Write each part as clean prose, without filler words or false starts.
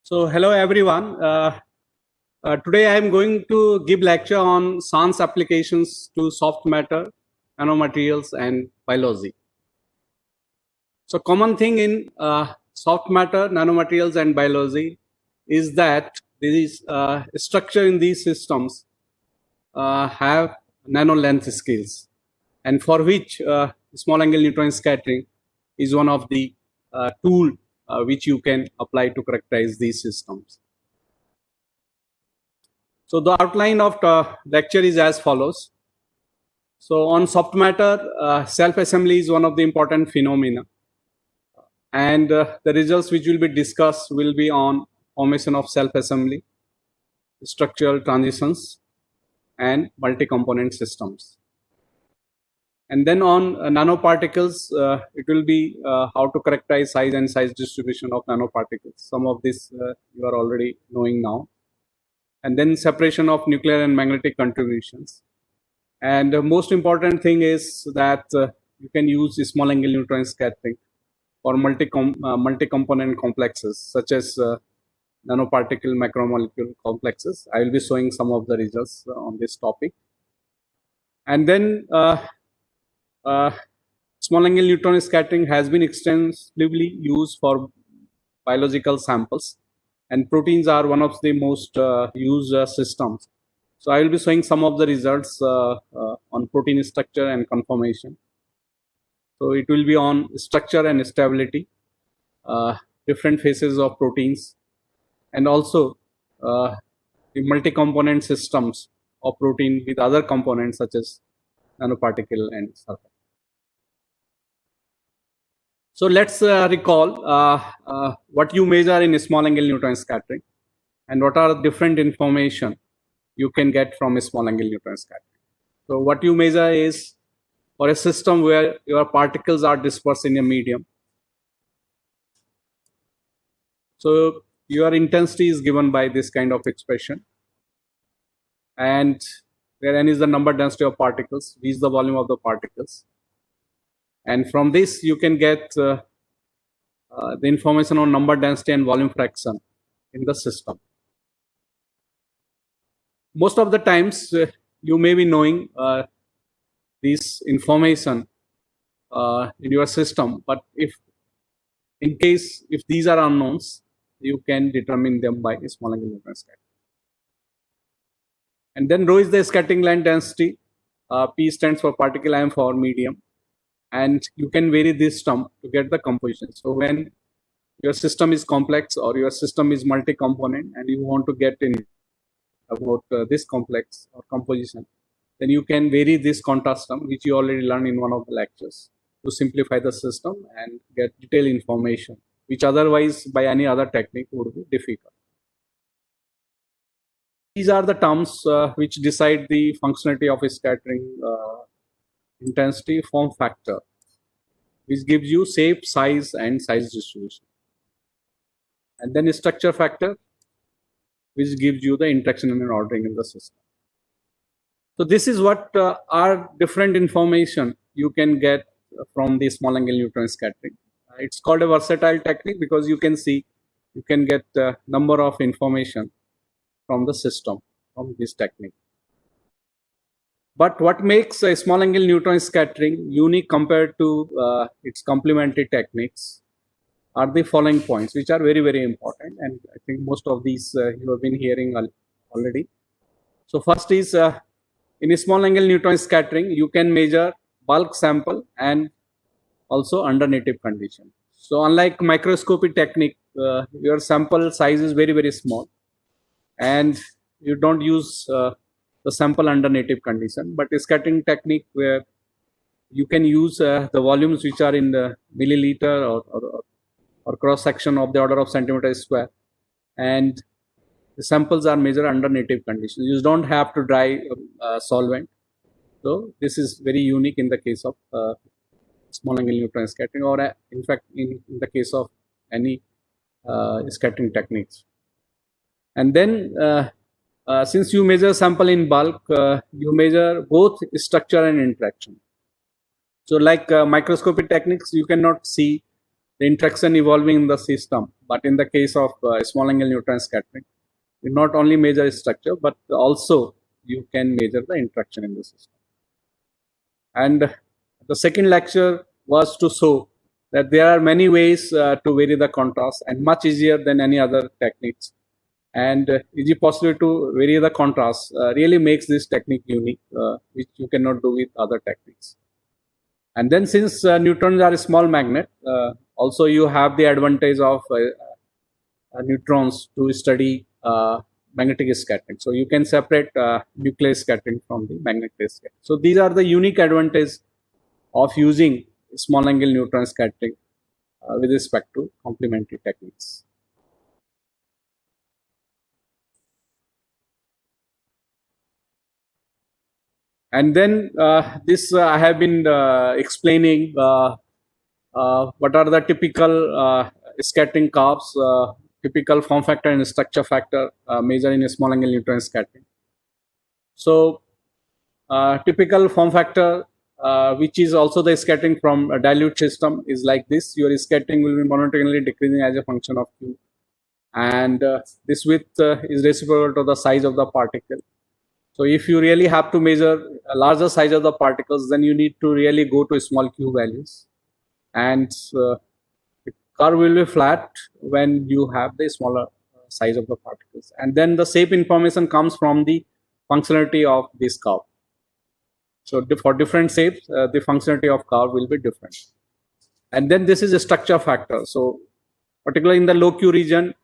So hello everyone. Today I am going to give lecture on science applications to soft matter, nanomaterials, and biology. So common thing in soft matter, nanomaterials, and biology is that these structure in these systems have nano length scales, and for which small angle neutron scattering is one of the tool which you can apply to characterize these systems. So the outline of the lecture is as follows. So on soft matter, self-assembly is one of the important phenomena. And the results which will be discussed will be on formation of self-assembly, structural transitions, and multi-component systems. And then on nanoparticles, it will be how to characterize size and size distribution of nanoparticles. Some of this you are already knowing now. And then separation of nuclear and magnetic contributions. And the most important thing is that you can use small angle neutron scattering for multi-component complexes such as nanoparticle macromolecule complexes. I will be showing some of the results on this topic. And then small angle neutron scattering has been extensively used for biological samples, and proteins are one of the most used systems. So I will be showing some of the results on protein structure and conformation. So it will be on structure and stability, different phases of proteins, and also the multi-component systems of protein with other components such as nanoparticle and surface. So let's recall what you measure in small angle neutron scattering and what are different information you can get from a small angle neutron scattering. So what you measure is for a system where your particles are dispersed in a medium. So your intensity is given by this kind of expression, and where n is the number density of particles, v is the volume of the particles. And from this you can get the information on number density and volume fraction in the system. Most of the times you may be knowing this information in your system, but if these are unknowns, you can determine them by small angle neutron scattering. And then rho is the scattering line density, p stands for particle, m for medium, and you can vary this term to get the composition. So when your system is complex or your system is multi-component and you want to get in about this complex or composition, then you can vary this contrast term, which you already learned in one of the lectures, to simplify the system and get detailed information, which otherwise by any other technique would be difficult. These are the terms which decide the functionality of a scattering intensity: form factor, which gives you shape, size, and size distribution. And then structure factor, which gives you the interaction and ordering in the system. So this is what are different information you can get from the small angle neutron scattering. It's called a versatile technique because you can see, you can get a number of information from the system from this technique. But what makes a small angle neutron scattering unique compared to its complementary techniques are the following points, which are very, very important. And I think most of these you have been hearing already. So first is in a small angle neutron scattering, you can measure bulk sample and also under native condition. So unlike microscopy technique, your sample size is very, very small, and you don't use the sample under native condition. But a scattering technique where you can use the volumes which are in the milliliter or cross section of the order of centimeter square, and the samples are measured under native conditions. You don't have to dry solvent. So this is very unique in the case of small angle neutron scattering, or in fact in the case of any scattering techniques. And then since you measure sample in bulk, you measure both structure and interaction. So like microscopic techniques, you cannot see the interaction evolving in the system. But in the case of small angle neutron scattering, you not only measure structure, but also you can measure the interaction in the system. And the second lecture was to show that there are many ways to vary the contrast and much easier than any other techniques. And is it possible to vary the contrast really makes this technique unique, which you cannot do with other techniques. And then since neutrons are a small magnet, also you have the advantage of neutrons to study magnetic scattering. So you can separate nuclear scattering from the magnetic scattering. So these are the unique advantages of using small angle neutron scattering with respect to complementary techniques. And then this I have been explaining what are the typical scattering curves, typical form factor and structure factor measured in a small angle neutron scattering. So typical form factor, which is also the scattering from a dilute system, is like this. Your scattering will be monotonically decreasing as a function of Q. And this width is reciprocal to the size of the particle. So if you really have to measure a larger size of the particles, then you need to really go to small Q values. And the curve will be flat when you have the smaller size of the particles. And then the shape information comes from the functionality of this curve. So for different shapes, the functionality of curve will be different. And then this is a structure factor. So particularly in the low Q region,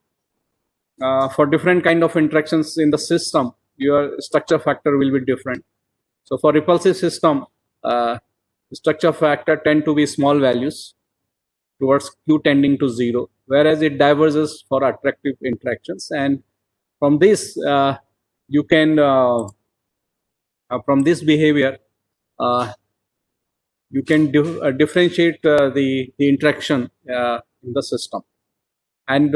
for different kind of interactions in the system, your structure factor will be different. So for repulsive system, structure factor tend to be small values towards Q tending to 0, whereas it diverges for attractive interactions. And from this, you can, from this behavior, you can differentiate the interaction in the system. And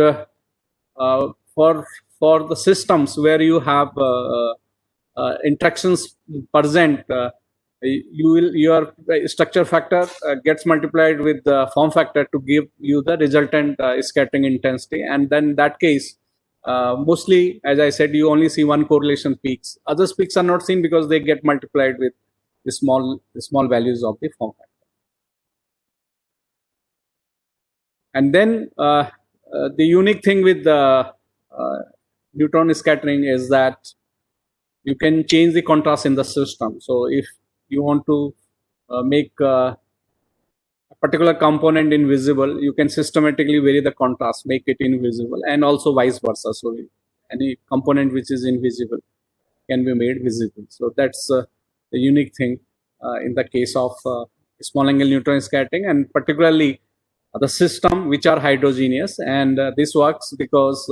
for the systems where you have interactions present, your structure factor gets multiplied with the form factor to give you the resultant scattering intensity. And then in that case, mostly, as I said, you only see one correlation peaks. Other peaks are not seen because they get multiplied with the small values of the form factor. And then the unique thing with the neutron scattering is that you can change the contrast in the system. So if you want to make a particular component invisible, you can systematically vary the contrast, make it invisible, and also vice versa. So any component which is invisible can be made visible. So that's the unique thing in the case of small angle neutron scattering, and particularly the system which are hydrogeneous. And this works because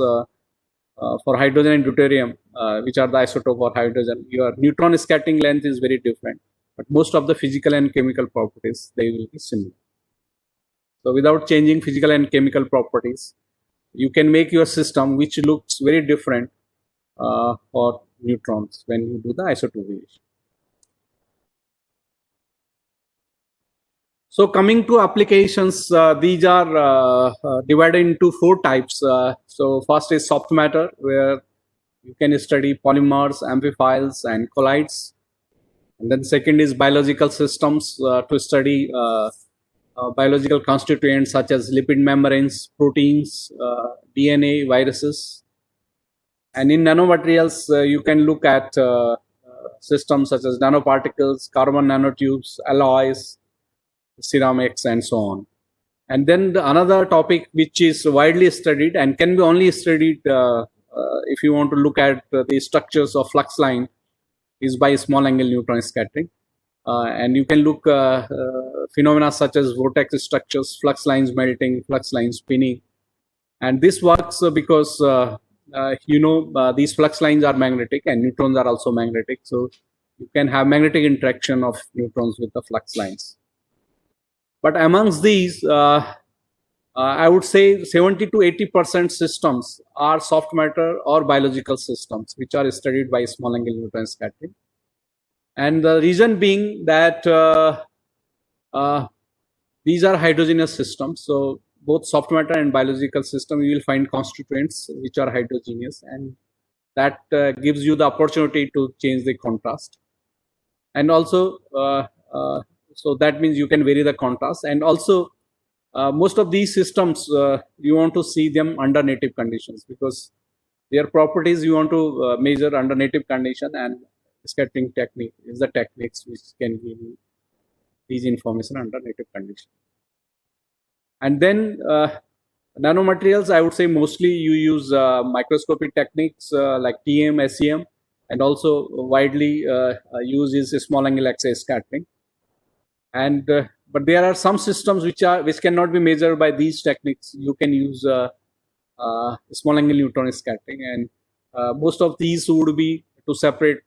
for hydrogen and deuterium, which are the isotope for hydrogen, your neutron scattering length is very different, but most of the physical and chemical properties, they will be similar. So without changing physical and chemical properties, you can make your system which looks very different for neutrons when you do the isotopization. So coming to applications, these are divided into 4 types. So first is soft matter, where you can study polymers, amphiphils, and colloids. And then second is biological systems, to study biological constituents such as lipid membranes, proteins, DNA, viruses. And in nanomaterials, you can look at systems such as nanoparticles, carbon nanotubes, alloys, ceramics, and so on. And then another topic which is widely studied and can be only studied if you want to look at the structures of flux line is by small angle neutron scattering. And you can look phenomena such as vortex structures, flux lines melting, flux lines spinning. And this works because these flux lines are magnetic and neutrons are also magnetic. So you can have magnetic interaction of neutrons with the flux lines. But amongst these, I would say 70 to 80% systems are soft matter or biological systems, which are studied by small angle neutron scattering. And the reason being that these are hydrogenous systems. So both soft matter and biological system, you will find constituents which are heterogeneous, and that gives you the opportunity to change the contrast. And also, so that means you can vary the contrast. And also, most of these systems, you want to see them under native conditions, because their properties you want to measure under native condition, and scattering technique is the techniques which can give you these information under native condition. And then nanomaterials, I would say mostly you use microscopic techniques like TM, SEM, and also widely used is small angle X-ray scattering. And but there are some systems which cannot be measured by these techniques. You can use small angle neutron scattering, and most of these would be to separate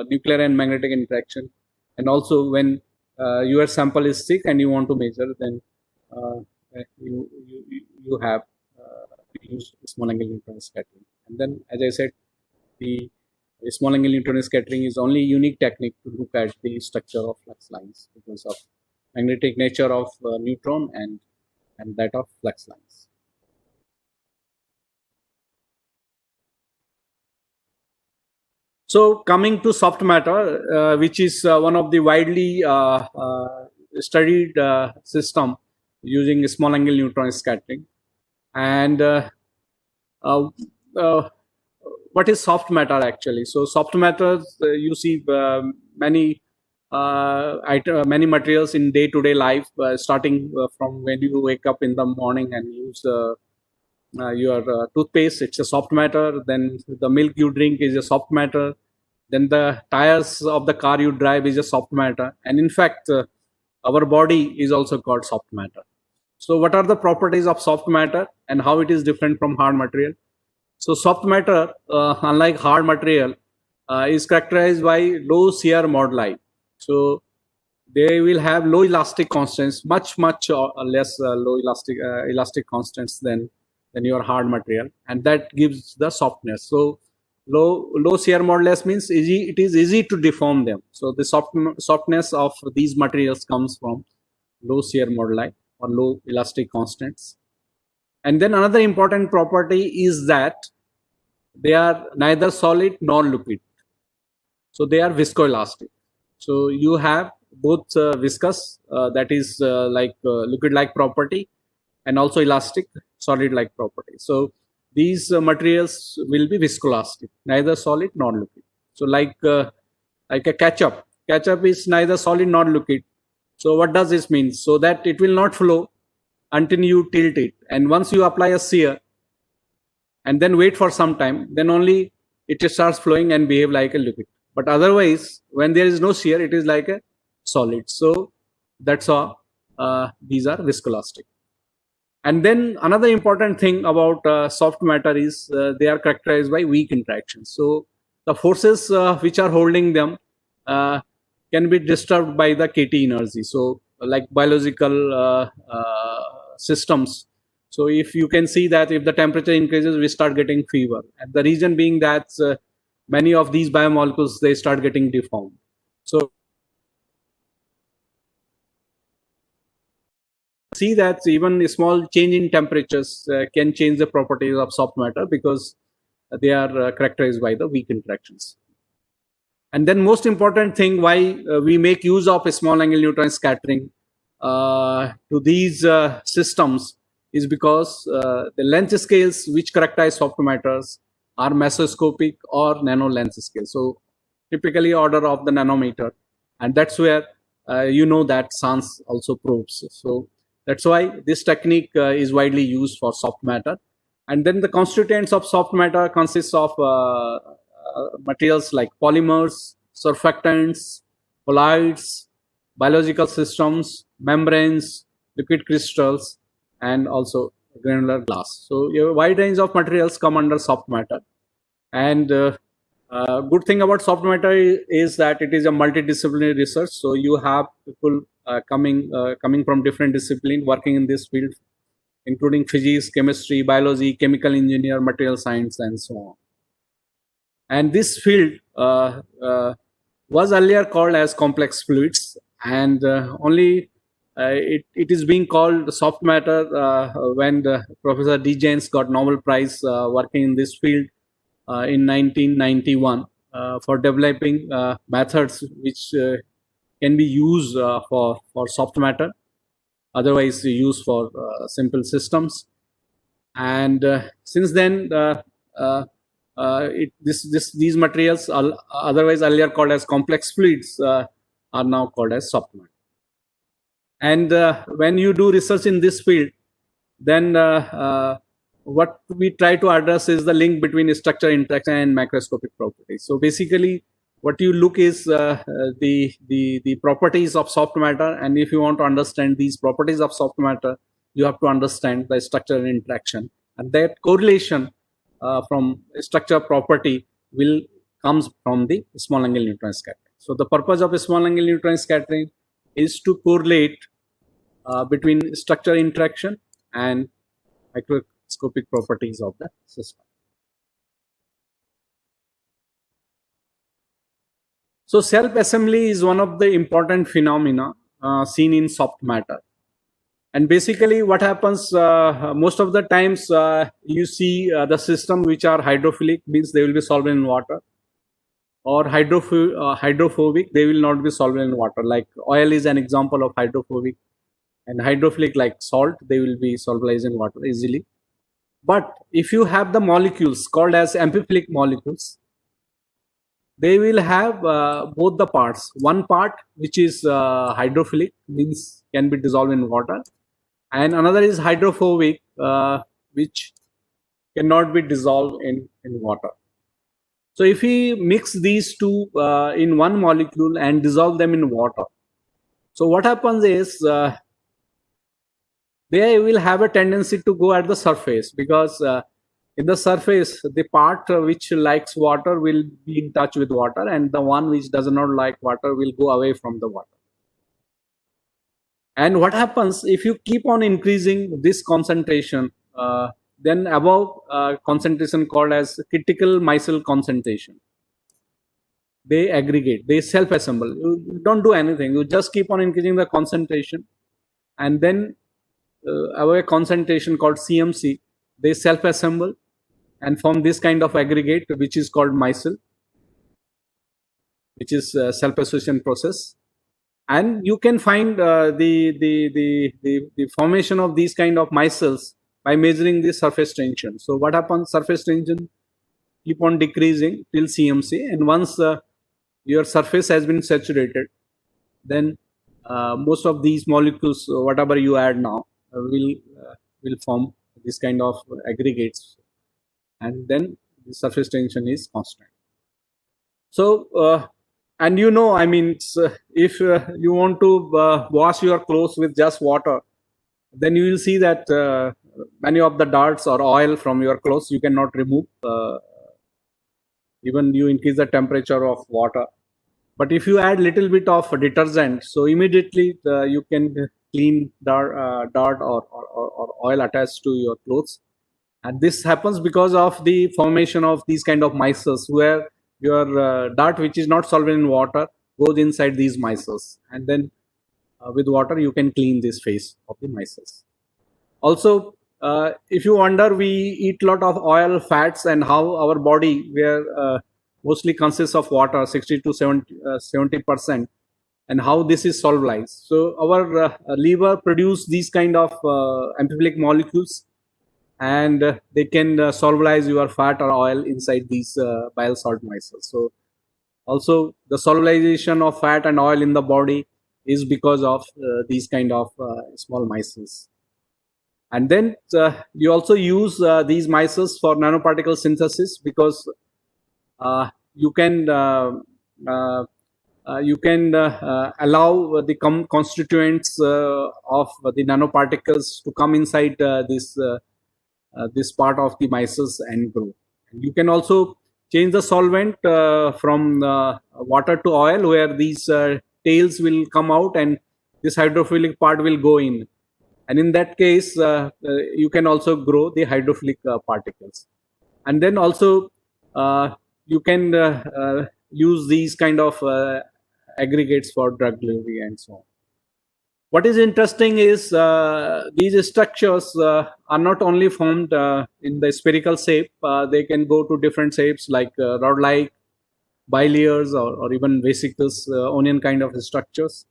nuclear and magnetic interaction. And also, when your sample is thick and you want to measure, then you have use small angle neutron scattering. And then, as I said, the small angle neutron scattering is only unique technique to look at the structure of flux lines because of magnetic nature of neutron and that of flux lines. So coming to soft matter, which is one of the widely studied system using small angle neutron scattering. And what is soft matter actually? So soft matter, you see many many materials in day-to-day life, starting from when you wake up in the morning and use your toothpaste, it's a soft matter. Then the milk you drink is a soft matter. Then the tires of the car you drive is a soft matter. And in fact, our body is also called soft matter. So what are the properties of soft matter and how it is different from hard material? So soft matter, unlike hard material, is characterized by low shear moduli. So they will have low elastic constants, much less low elastic constants than your hard material, and that gives the softness. So low shear modulus means it is easy to deform them. So the softness of these materials comes from low shear moduli or low elastic constants. And then another important property is that they are neither solid nor liquid. So they are viscoelastic. So you have both viscous, that is like liquid-like property, and also elastic, solid-like property. So these materials will be viscoelastic, neither solid nor liquid. So like a ketchup is neither solid nor liquid. So what does this mean? So that it will not flow until you tilt it, and once you apply a shear and then wait for some time, then only it starts flowing and behave like a liquid. But otherwise, when there is no shear, it is like a solid. So that's how these are viscoelastic. And then another important thing about soft matter is they are characterized by weak interactions. So the forces which are holding them can be disturbed by the KT energy. So like biological systems. So if you can see that if the temperature increases, we start getting fever. And the reason being that many of these biomolecules, they start getting deformed. So see that even a small change in temperatures can change the properties of soft matter because they are characterized by the weak interactions. And then most important thing why we make use of a small angle neutron scattering to these systems is because the length scales which characterize soft matters are mesoscopic or nano length scale. So typically order of the nanometer, and that's where you know that SANS also probes. So that's why this technique is widely used for soft matter. And then the constituents of soft matter consists of materials like polymers, surfactants, colloids, biological systems, membranes, liquid crystals, and also granular glass. So a wide range of materials come under soft matter. And good thing about soft matter is that it is a multidisciplinary research. So you have people coming from different disciplines working in this field, including physics, chemistry, biology, chemical engineer, material science, and so on. And this field was earlier called as complex fluids, and only it is being called soft matter when Professor D. James got Nobel Prize working in this field in 1991 for developing methods which can be used for soft matter, otherwise used for simple systems. And since then, these materials, otherwise earlier called as complex fluids, are now called as soft matter. And when you do research in this field, then what we try to address is the link between structure interaction and macroscopic properties. So basically, what you look is the properties of soft matter, and if you want to understand these properties of soft matter, you have to understand the structure and interaction, and that correlation from structure property will comes from the small angle neutron scattering. So the purpose of small angle neutron scattering is to correlate between structure interaction and microscopic properties of the system. So self-assembly is one of the important phenomena seen in soft matter. And basically what happens most of the times, you see the system which are hydrophilic, means they will be soluble in water, or hydrophobic, they will not be soluble in water. Like oil is an example of hydrophobic, and hydrophilic like salt, they will be solubilized in water easily. But if you have the molecules called as amphiphilic molecules, they will have both the parts. One part which is hydrophilic, means can be dissolved in water, and another is hydrophobic, which cannot be dissolved in water. So if we mix these two in one molecule and dissolve them in water, so what happens is they will have a tendency to go at the surface, because in the surface, the part which likes water will be in touch with water, and the one which does not like water will go away from the water. And what happens if you keep on increasing this concentration, then above concentration called as critical micelle concentration, they aggregate, they self-assemble. You don't do anything, you just keep on increasing the concentration, and then our concentration called CMC, they self-assemble and form this kind of aggregate, which is called micelle, which is self-association process. And you can find the formation of these kind of micelles by measuring the surface tension. So what happens? Surface tension keep on decreasing till CMC, and once your surface has been saturated, then most of these molecules, whatever you add now, will form this kind of aggregates, and then the surface tension is constant. So and I mean, if you want to wash your clothes with just water, then you will see that many of the darts or oil from your clothes you cannot remove, even you increase the temperature of water. But if you add little bit of detergent, so immediately you can clean dart or oil attached to your clothes. And this happens because of the formation of these kind of micelles, where your dart which is not soluble in water goes inside these micelles, and then with water you can clean this face of the micelles. Also, if you wonder, we eat a lot of oil, fats, and how our body, where mostly consists of water, 60 to 70%, and how this is solubilized. So our liver produce these kind of amphiphilic molecules, and they can solubilize your fat or oil inside these bile salt micelles. So also the solubilization of fat and oil in the body is because of these kind of small micelles. And then you also use these micelles for nanoparticle synthesis, because you can allow the constituents of the nanoparticles to come inside this part of the micelles and grow. And you can also change the solvent from water to oil, where these tails will come out and this hydrophilic part will go in. And in that case, you can also grow the hydrophilic particles. And then also you can use these kind of aggregates for drug delivery and so on. What is interesting is these structures are not only formed in the spherical shape, they can go to different shapes like rod-like, bilayers, or even vesicles, onion kind of structures.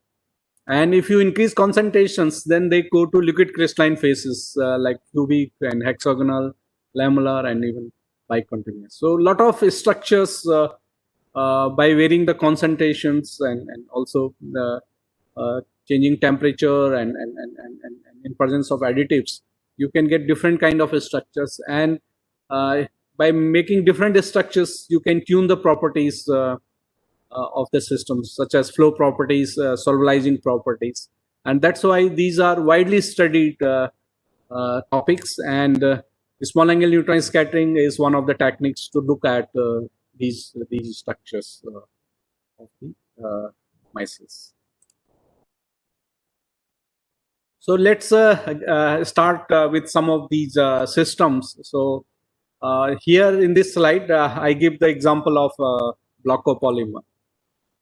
And if you increase concentrations, then they go to liquid crystalline phases like cubic and hexagonal, lamellar, and even bicontinuous. So, a lot of structures by varying the concentrations and also the changing temperature and in presence of additives, you can get different kind of structures. And by making different structures, you can tune the properties of the systems, such as flow properties, solubilizing properties. And that's why these are widely studied topics. And small angle neutron scattering is one of the techniques to look at these structures of the micelles. So let's start with some of these systems. So here in this slide, I give the example of block copolymer.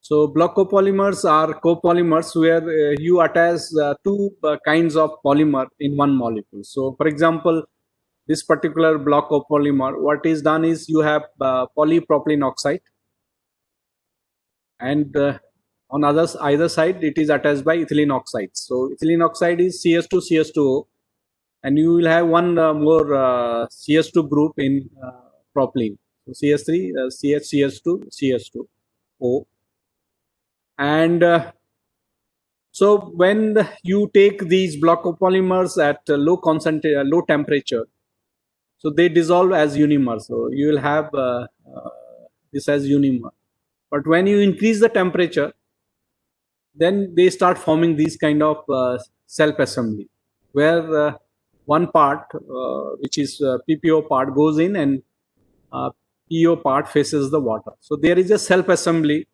So block copolymers are copolymers where you attach two kinds of polymer in one molecule. So for example, this particular block copolymer, what is done is you have polypropylene oxide, and on either side it is attached by ethylene oxide. So ethylene oxide is CS2 CS2O, and you will have one more CS2 group in propylene. So CS3 CS2 CS2O. And so when you take these block copolymers at low temperature, so they dissolve as unimer. So you will have this as unimer. But when you increase the temperature, then they start forming these kind of self-assembly, where one part, which is PPO part, goes in, and PO part faces the water. So there is a self-assembly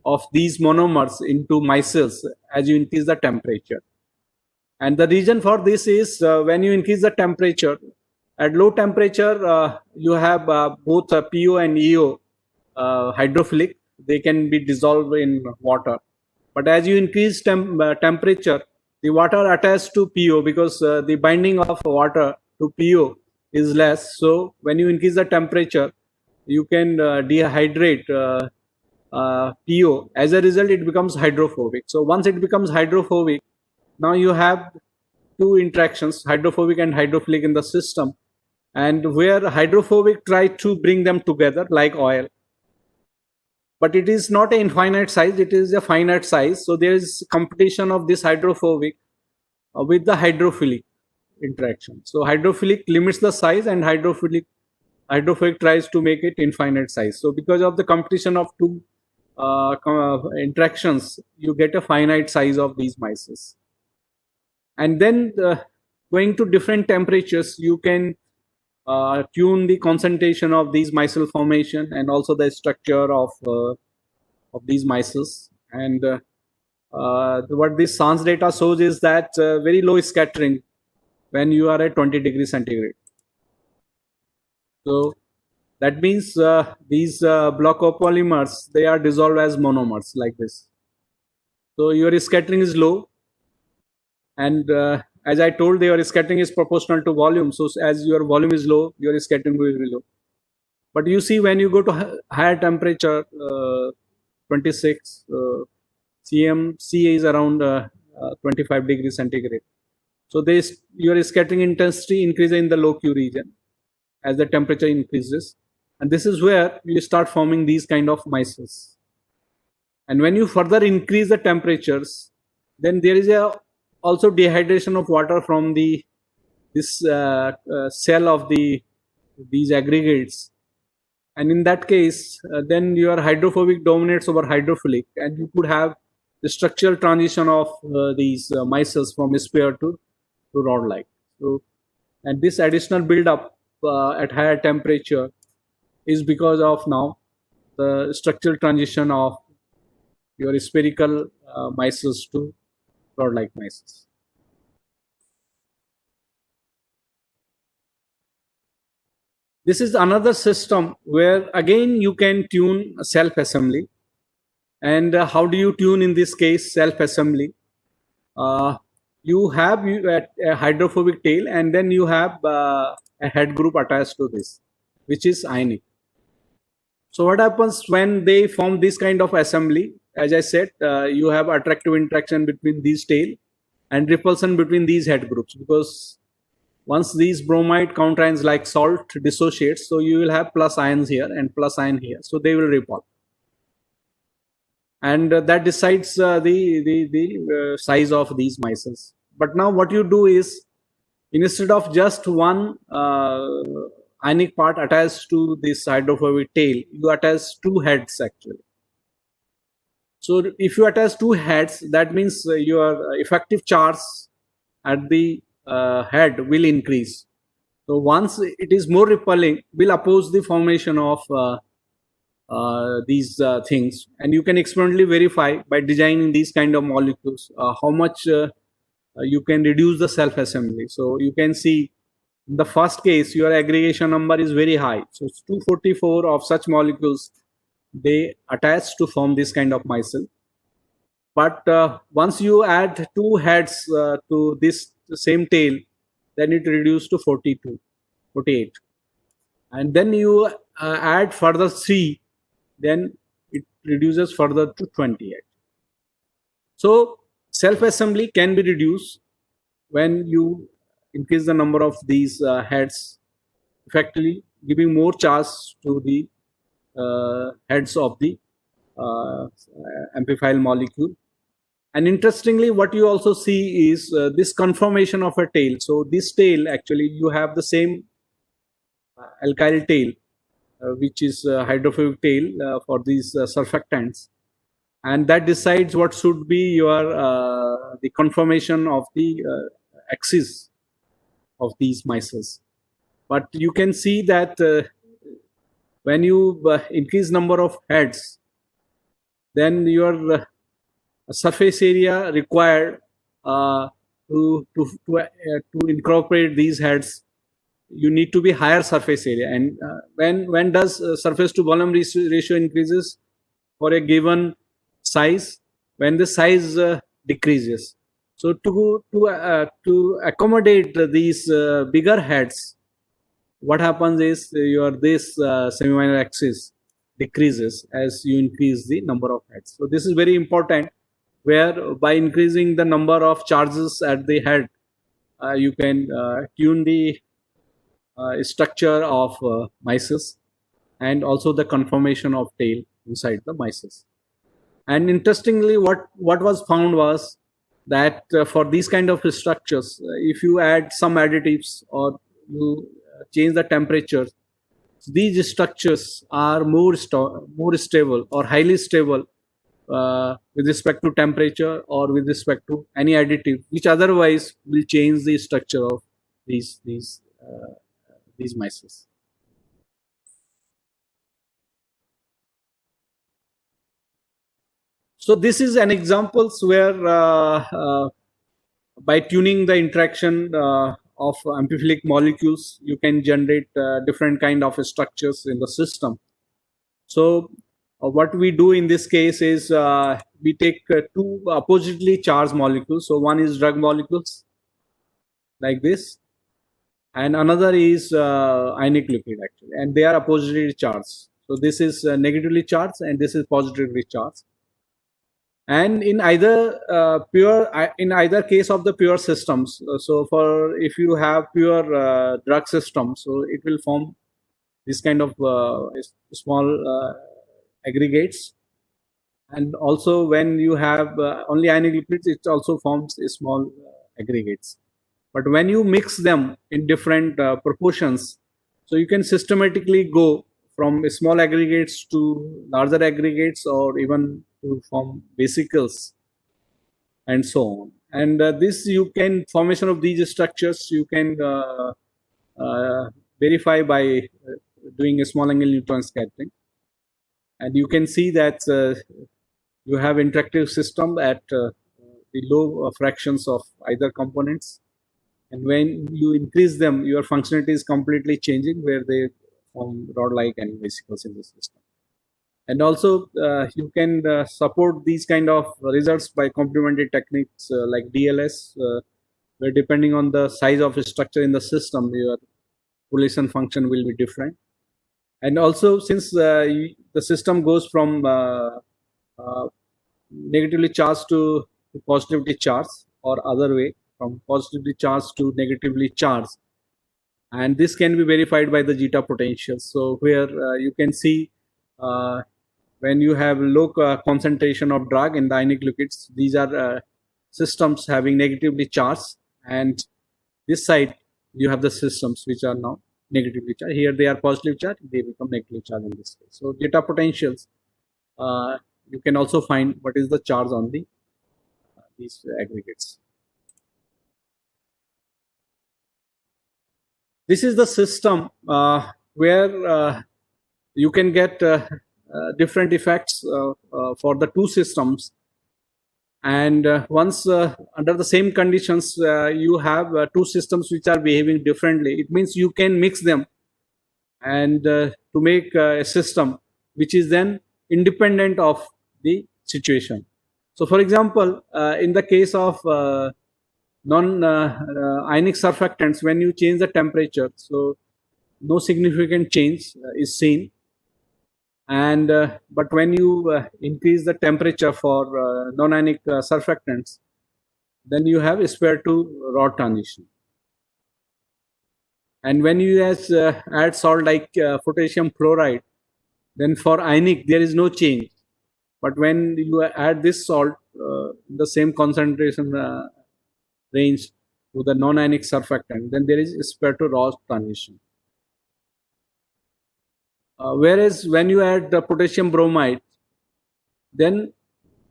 of these monomers into micelles as you increase the temperature. And the reason for this is when you increase the temperature, at low temperature, you have both PO and EO hydrophilic. They can be dissolved in water. But as you increase temperature, the water attached to PO, because the binding of water to PO is less. So when you increase the temperature, you can dehydrate PO. As a result, it becomes hydrophobic. So once it becomes hydrophobic, now you have two interactions, hydrophobic and hydrophilic, in the system. And where hydrophobic try to bring them together like oil, but it is not an infinite size, it is a finite size. So there is competition of this hydrophobic with the hydrophilic interaction. So hydrophilic limits the size, and hydrophobic tries to make it infinite size. So because of the competition of two interactions, you get a finite size of these micelles. And then going to different temperatures, you can tune the concentration of these micelle formation and also the structure of these micelles. And what this SANS data shows is that very low scattering when you are at 20 degrees centigrade. So that means these block copolymers, they are dissolved as monomers like this. So your scattering is low, and as I told, your scattering is proportional to volume. So as your volume is low, your scattering will be low. But you see, when you go to higher temperature, 26 cm, C is around 25 degrees centigrade. So your scattering intensity increases in the low Q region as the temperature increases. And this is where you start forming these kind of micelles. And when you further increase the temperatures, then there is also dehydration of water from this cell of these aggregates. And in that case, then your hydrophobic dominates over hydrophilic, and you could have the structural transition of these micelles from sphere to rod-like. So, and this additional buildup at higher temperature is because of now the structural transition of your spherical micelles to rod-like micelles. This is another system where again you can tune self-assembly. And how do you tune in this case self-assembly? you have a hydrophobic tail, and then you have a head group attached to this, which is ionic. So what happens when they form this kind of assembly? As I said, you have attractive interaction between these tail and repulsion between these head groups, because once these bromide counterions like salt dissociates, so you will have plus ions here and plus ion here, so they will repel, and that decides the size of these micelles. But now what you do is, instead of just one ionic part attached to this hydrophobic tail, you attach two heads actually. So if you attach two heads, that means your effective charge at the head will increase. So once it is more repelling, will oppose the formation of these things, and you can experimentally verify by designing these kind of molecules how much you can reduce the self assembly. So you can see in the first case your aggregation number is very high, so it's 244 of such molecules they attach to form this kind of micelle. But once you add two heads to this same tail, then it reduces to 42, 48, and then you add further 3, then it reduces further to 28. So self assembly can be reduced when you increase the number of these heads, effectively giving more charge to the heads of the amphiphile molecule. And interestingly, what you also see is this conformation of a tail. So this tail, actually, you have the same alkyl tail, which is hydrophobic tail for these surfactants, and that decides what should be your the conformation of the axis of these micelles. But you can see that when you increase number of heads, then your surface area required to incorporate these heads, you need to be higher surface area. And when does surface to volume ratio increases for a given size? When the size decreases. So to accommodate these bigger heads, what happens is your this semi-minor axis decreases as you increase the number of heads. So this is very important, where by increasing the number of charges at the head, you can tune the structure of micelles and also the conformation of tail inside the micelles. And interestingly, what was found was that for these kind of structures, if you add some additives or you change the temperature, these structures are more stable or highly stable with respect to temperature or with respect to any additive, which otherwise will change the structure of these micelles. So this is an examples where by tuning the interaction of amphiphilic molecules, you can generate different kind of structures in the system. So what we do in this case is we take two oppositely charged molecules. So one is drug molecules like this, and another is ionic liquid actually, and they are oppositely charged. So this is negatively charged and this is positively charged. And in either in either case of the pure systems, so for if you have pure drug system, so it will form this kind of small aggregates. And also when you have only ionic liquids, it also forms small aggregates. But when you mix them in different proportions, so you can systematically go from small aggregates to larger aggregates, or even to form vesicles and so on. And this you can, formation of these structures, you can verify by doing a small angle neutron scattering. And you can see that you have interactive system at the low fractions of either components. And when you increase them, your functionality is completely changing, where they form rod-like and vesicles in the system. And also, you can support these kind of results by complementary techniques like DLS, where depending on the size of the structure in the system, your correlation function will be different. And also, since the system goes from negatively charged to positively charged, or other way, from positively charged to negatively charged, and this can be verified by the zeta potential. So where you can see uh, when you have low concentration of drug in the ionic liquids, these are systems having negatively charged, and this side you have the systems which are now negatively charged. Here they are positively charged, they become negatively charged in this case. So zeta potentials, you can also find what is the charge on the these aggregates. This is the system where you can get different effects for the two systems, and once under the same conditions you have two systems which are behaving differently, it means you can mix them and to make a system which is then independent of the situation. So for example, in the case of non-ionic surfactants, when you change the temperature, so no significant change is seen. And but when you increase the temperature for non-ionic surfactants, then you have a sphere to rod transition. And when you add salt like potassium chloride, then for ionic there is no change. But when you add this salt, the same concentration range to the non-ionic surfactant, then there is a sphere to rod transition. Whereas when you add the potassium bromide, then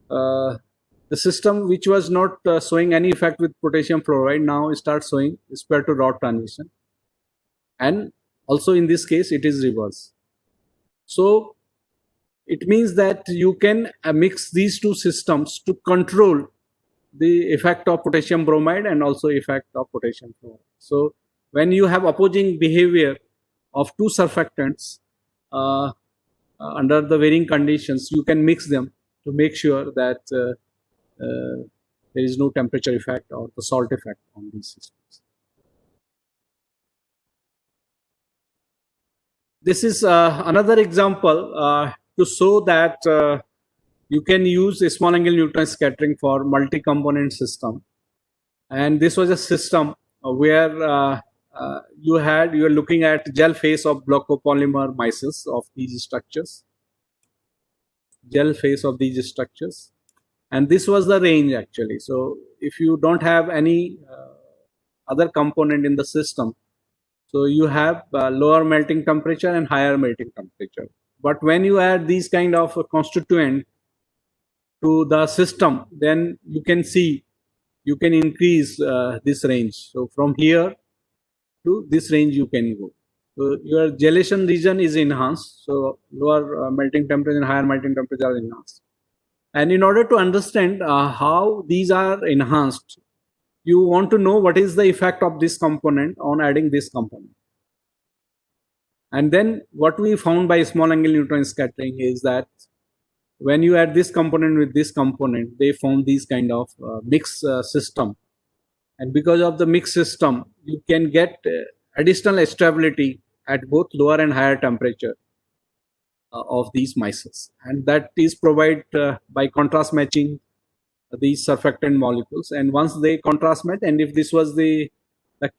the system which was not showing any effect with potassium chloride now starts showing sphere to rod transition, and also in this case it is reverse. So it means that you can mix these two systems to control the effect of potassium bromide and also effect of potassium chloride. So when you have opposing behavior of two surfactants under the varying conditions, you can mix them to make sure that there is no temperature effect or the salt effect on these systems. This is another example to show that you can use a small angle neutron scattering for multi-component system. And this was a system where you are looking at gel phase of glycopolymer micelles of these structures, gel phase of these structures, and this was the range actually. So if you don't have any other component in the system, so you have lower melting temperature and higher melting temperature. But when you add these kind of constituent to the system, then you can see you can increase this range. So from here to this range you can go. So your gelation region is enhanced. So lower melting temperature and higher melting temperature are enhanced. And in order to understand how these are enhanced, you want to know what is the effect of this component on adding this component. And then what we found by small angle neutron scattering is that when you add this component with this component, they found these kind of mixed system. And because of the mixed system, you can get additional stability at both lower and higher temperature of these micelles. And that is provided by contrast matching these surfactant molecules. And once they contrast match, and if this was the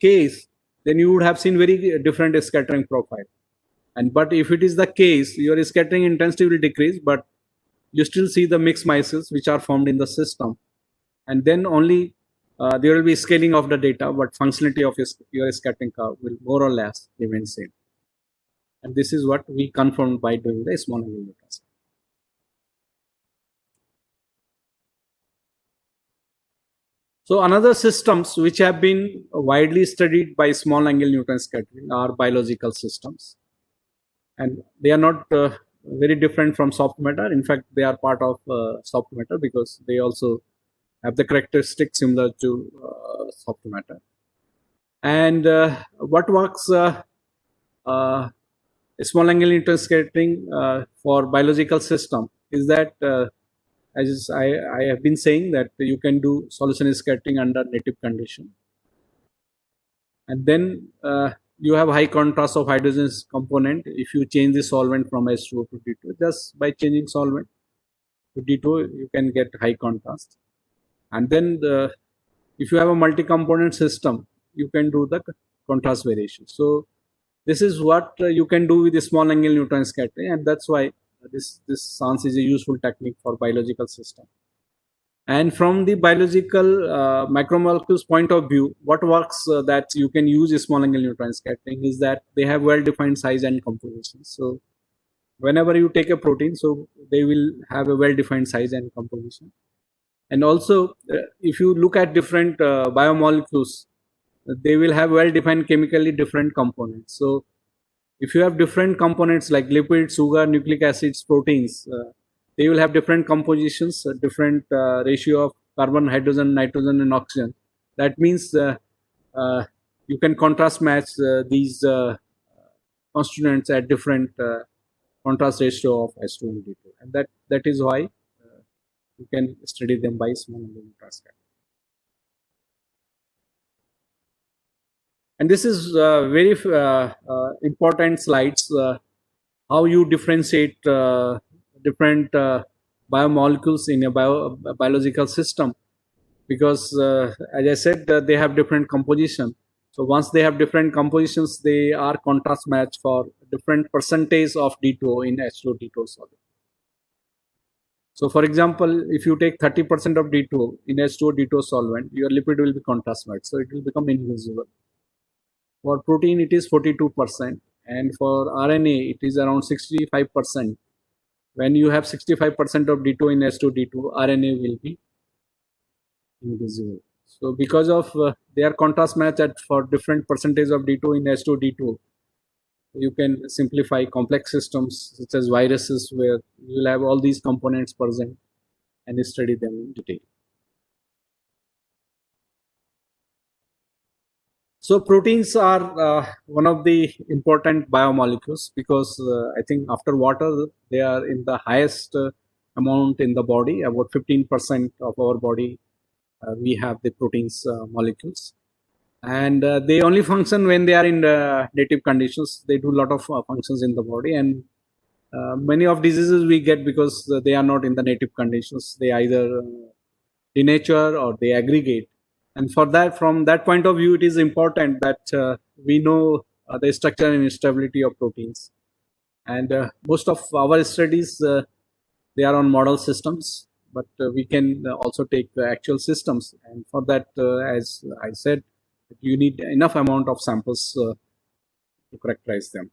case, then you would have seen very different scattering profile. And but if it is the case, your scattering intensity will decrease, but you still see the mixed micelles which are formed in the system. And then only there will be scaling of the data, but functionality of your scattering curve will more or less remain same. And this is what we confirmed by doing the small angle neutron scattering. So another systems which have been widely studied by small angle neutron scattering are biological systems. And they are not very different from soft matter. In fact, they are part of soft matter because they also have the characteristics similar to soft matter. And what works small angle neutron scattering for biological system is that as I have been saying that you can do solution scattering under native condition. And then you have high contrast of hydrogen component if you change the solvent from H2O to D2. Just by changing solvent to D2, you can get high contrast. And then if you have a multi-component system, you can do the contrast variation. So this is what you can do with the small angle neutron scattering, and that's why this SANS is a useful technique for biological system. And from the biological macromolecules point of view, what works that you can use a small angle neutron scattering is that they have well-defined size and composition. So whenever you take a protein, so they will have a well-defined size and composition. And also, if you look at different biomolecules, they will have well-defined chemically different components. So if you have different components like lipids, sugar, nucleic acids, proteins, they will have different compositions, different ratio of carbon, hydrogen, nitrogen, and oxygen. That means you can contrast match these constituents at different contrast ratio of H2 and D2, and that is why you can study them by small angle contrast. And this is very important slides, how you differentiate different biomolecules in a biological system, because as I said, they have different composition. So once they have different compositions, they are contrast match for different percentage of D2O in H2O D2O solid. So for example, if you take 30% of D2O in H2O D2O solvent, your lipid will be contrast match, so it will become invisible. For protein, it is 42%, and for RNA, it is around 65%. When you have 65% of D2 in H2 D2, RNA will be invisible. So because of their contrast match at for different percentage of D2 in H2 D2, you can simplify complex systems such as viruses, where you will have all these components present and study them in detail. So proteins are one of the important biomolecules, because I think after water, they are in the highest amount in the body. About 15% of our body, we have the proteins molecules. And they only function when they are in the native conditions. They do a lot of functions in the body, and many of diseases we get because they are not in the native conditions. They either denature or they aggregate. And for that, from that point of view, it is important that we know the structure and stability of proteins. And most of our studies, they are on model systems, but we can also take actual systems. And for that, as I said, you need enough amount of samples to characterize them.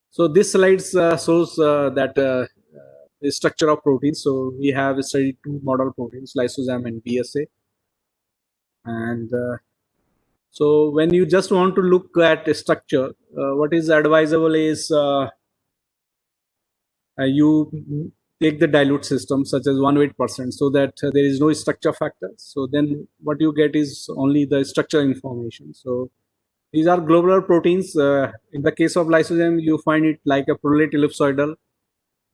So this slides shows that the structure of proteins. So we have studied two model proteins, lysozyme and BSA. And so when you just want to look at a structure, what is advisable is you take the dilute system such as 108%, so that there is no structure factor. So then what you get is only the structure information. So these are globular proteins. In the case of lysozyme, you find it like a prolate ellipsoidal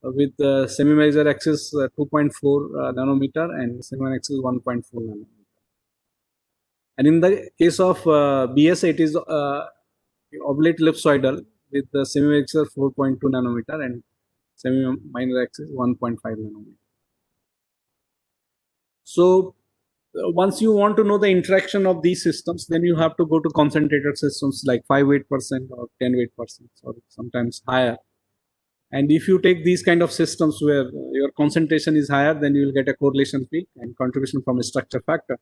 with semi-major axis 2.4 nanometer and semi axis 1.4 nanometer. And in the case of BS, it is oblate ellipsoidal with the semi-axis 4.2 nanometer and semi-minor axis 1.5 nanometer. So once you want to know the interaction of these systems, then you have to go to concentrated systems like 5-8% or 10-8% or sometimes higher. And if you take these kind of systems where your concentration is higher, then you will get a correlation peak and contribution from a structure factor.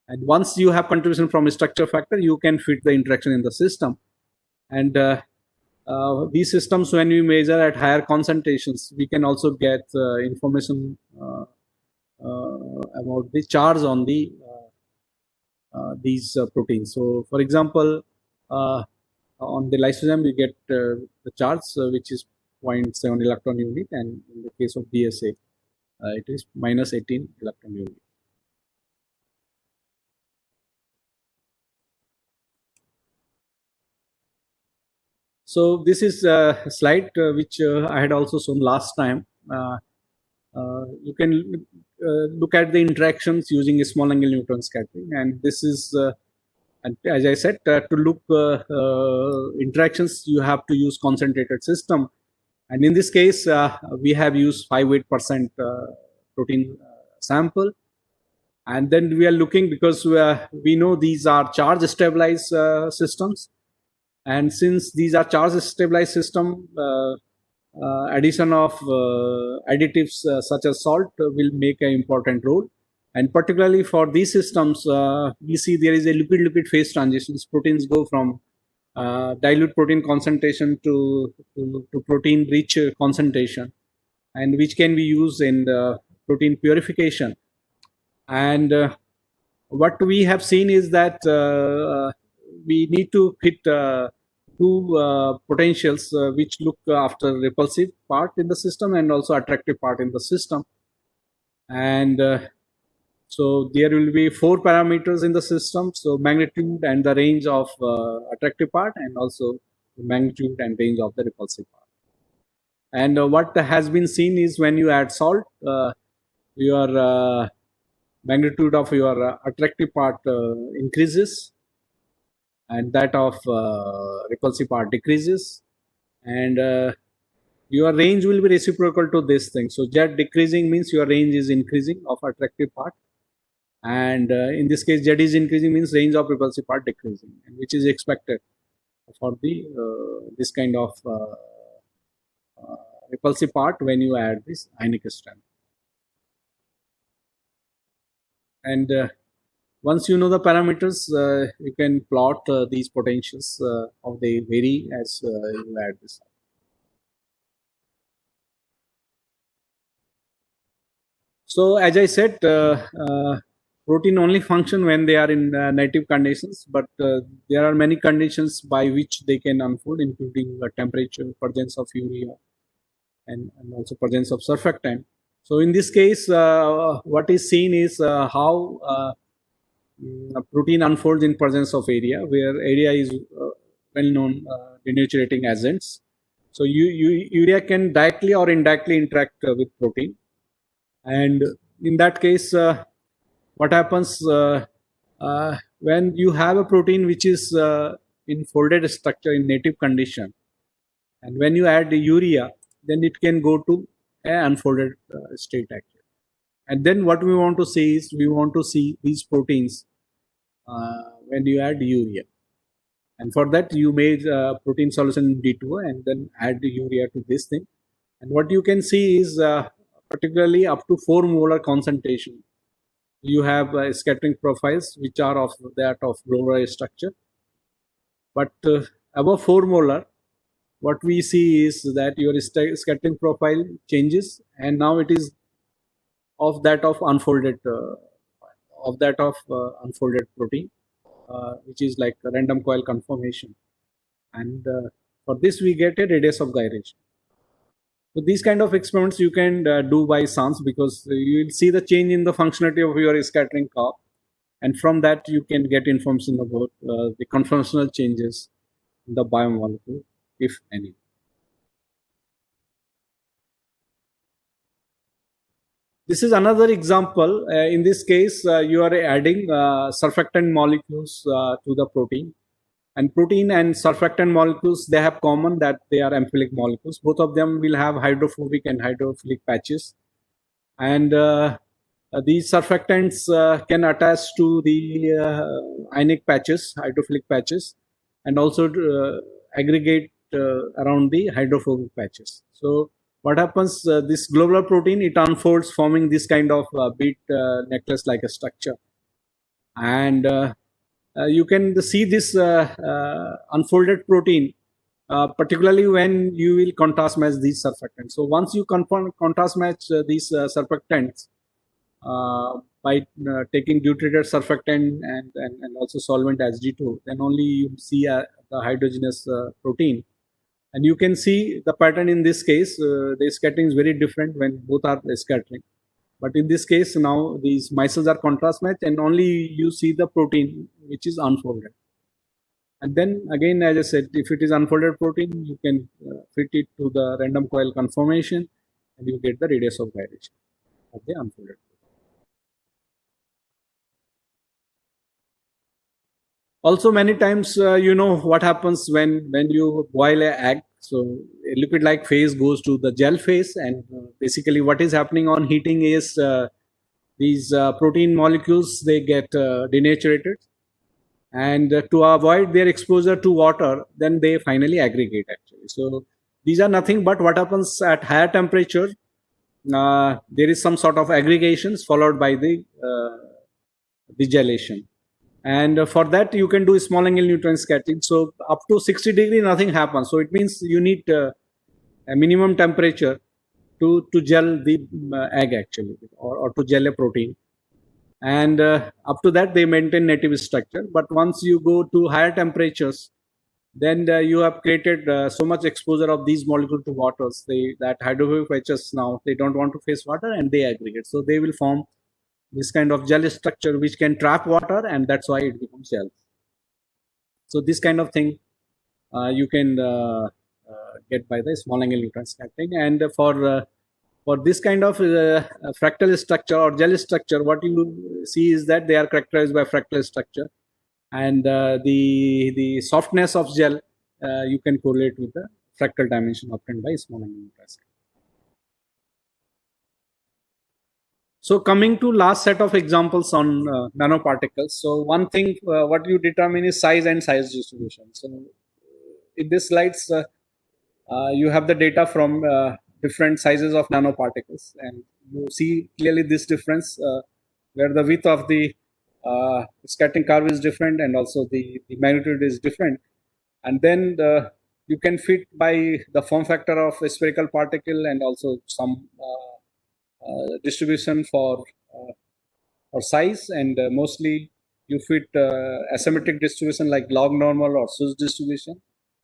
And once you have contribution from a structure factor, you can fit the interaction in the system. And these systems, when we measure at higher concentrations, we can also get information about the charge on the these proteins. So, for example, on the lysozyme, we get the charge which is 0.7 electron unit, and in the case of BSA, it is minus 18 electron unit. So this is a slide which I had also shown last time. You can look at the interactions using a small angle neutron scattering, and this is And as I said, to look interactions, you have to use concentrated system. And in this case, we have used 5-8% protein sample. And then we are looking, because we know these are charge stabilized systems. And since these are charge stabilized system, addition of additives such as salt will make an important role. And particularly for these systems, we see there is a liquid-liquid phase transitions. Proteins go from dilute protein concentration to protein-rich concentration, and which can be used in the protein purification. And what we have seen is that we need to hit two potentials which look after repulsive part in the system and also attractive part in the system. And so there will be 4 parameters in the system. So magnitude and the range of attractive part, and also the magnitude and range of the repulsive part. And what has been seen is when you add salt, your magnitude of your attractive part increases, and that of repulsive part decreases, and your range will be reciprocal to this thing. So Z decreasing means your range is increasing of attractive part, and in this case Z is increasing means range of repulsive part decreasing, and which is expected for the this kind of repulsive part when you add this ionic strength. And once you know the parameters, you can plot these potentials how they vary as you add this. So as I said, protein only function when they are in native conditions, but there are many conditions by which they can unfold, including temperature, presence of urea, and also presence of surfactant. So in this case, what is seen is how protein unfolds in presence of area, where area is well-known denaturating agents. So urea can directly or indirectly interact with protein, and in that case, what happens when you have a protein which is in folded structure in native condition, and when you add the urea, then it can go to an unfolded state actually. And then what we want to see is we want to see these proteins when you add urea. And for that, you made protein solution in D2O and then add the urea to this thing. And what you can see is particularly up to 4 molar concentration, you have scattering profiles which are of that of globular structure. But above 4 molar, what we see is that your scattering profile changes, and now it is of that of unfolded unfolded protein, which is like a random coil conformation. And for this, we get a radius of gyration. So these kind of experiments you can do by chance, because you will see the change in the functionality of your scattering curve, and from that you can get information about the conformational changes in the biomolecule, if any. This is another example. In this case, you are adding surfactant molecules to the protein. And protein and surfactant molecules, they have common that they are amphiphilic molecules. Both of them will have hydrophobic and hydrophilic patches. And these surfactants can attach to the ionic patches, hydrophilic patches, and also aggregate around the hydrophobic patches. So what happens, this globular protein, it unfolds forming this kind of bead necklace like a structure. And you can see this unfolded protein, particularly when you will contrast match these surfactants. So once you contrast match these surfactants by taking deuterated surfactant and also solvent as D2, then only you see the hydrogenous protein. And you can see the pattern in this case, the scattering is very different when both are scattering. But in this case, now these micelles are contrast matched, and only you see the protein which is unfolded. And then again, as I said, if it is unfolded protein, you can fit it to the random coil conformation, and you get the radius of gyration of the unfolded protein. Also, many times, you know what happens when you boil a egg. So a liquid-like phase goes to the gel phase, and basically, what is happening on heating is these protein molecules they get denatured, and to avoid their exposure to water, then they finally aggregate. Actually, so these are nothing but what happens at higher temperature. There is some sort of aggregations followed by the gelation, and for that you can do small angle neutron scattering. So up to 60 degree nothing happens, so it means you need a minimum temperature to gel the egg actually, or to gel a protein, and up to that they maintain native structure. But once you go to higher temperatures, then you have created so much exposure of these molecules to waters, that hydrophobic wedges now they don't want to face water and they aggregate, so they will form this kind of gel structure which can trap water, and that's why it becomes gel. So this kind of thing you can get by the small angle neutron scattering. And for this kind of fractal structure or gel structure, what you see is that they are characterized by fractal structure, and the softness of gel you can correlate with the fractal dimension obtained by small angle neutron scattering. So coming to last set of examples on nanoparticles. So one thing what you determine is size and size distribution. So in this slides you have the data from different sizes of nanoparticles, and you see clearly this difference where the width of the scattering curve is different, and also the magnitude is different. And then you can fit by the form factor of a spherical particle, and also some distribution for size, and mostly you fit asymmetric distribution like log normal or Swiss distribution.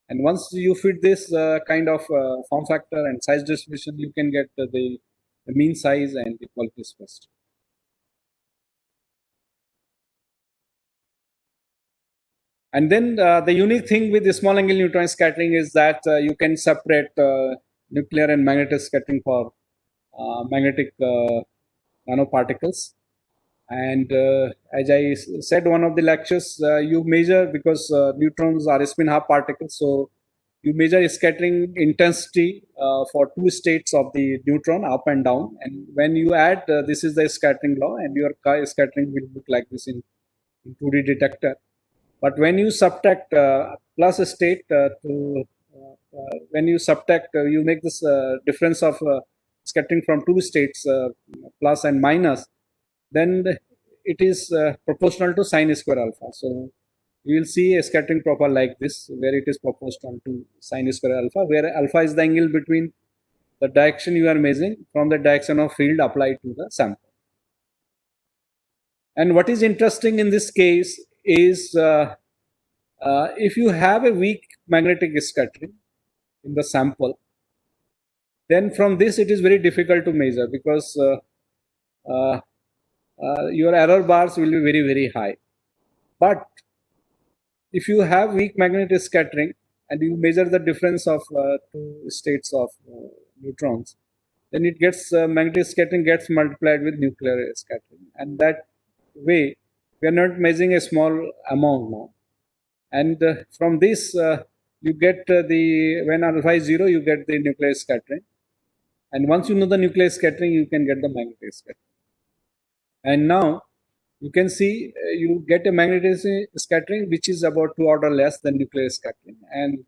And once you fit this kind of form factor and size distribution, you can get the mean size and the quality space. And then the unique thing with the small angle neutron scattering is that you can separate nuclear and magnetic scattering for magnetic nanoparticles. And as I said, one of the lectures, you measure, because neutrons are spin half particles, so you measure scattering intensity for two states of the neutron, up and down. And when you add, this is the scattering law, and your scattering will look like this in 2D detector. But when you subtract plus a state when you subtract, you make this difference of scattering from two states, plus and minus, then it is proportional to sine square alpha. So you will see a scattering profile like this, where it is proportional to sine square alpha, where alpha is the angle between the direction you are measuring from the direction of field applied to the sample. And what is interesting in this case is if you have a weak magnetic scattering in the sample, then from this it is very difficult to measure, because your error bars will be very, very high. But if you have weak magnetic scattering and you measure the difference of two states of neutrons, then it gets magnetic scattering gets multiplied with nuclear scattering, and that way we are not measuring a small amount now. And from this you get when alpha is 0, you get the nuclear scattering, and once you know the nuclear scattering, you can get the magnetic scattering. And now you can see you get a magnetic scattering which is about 2 order less than nuclear scattering, and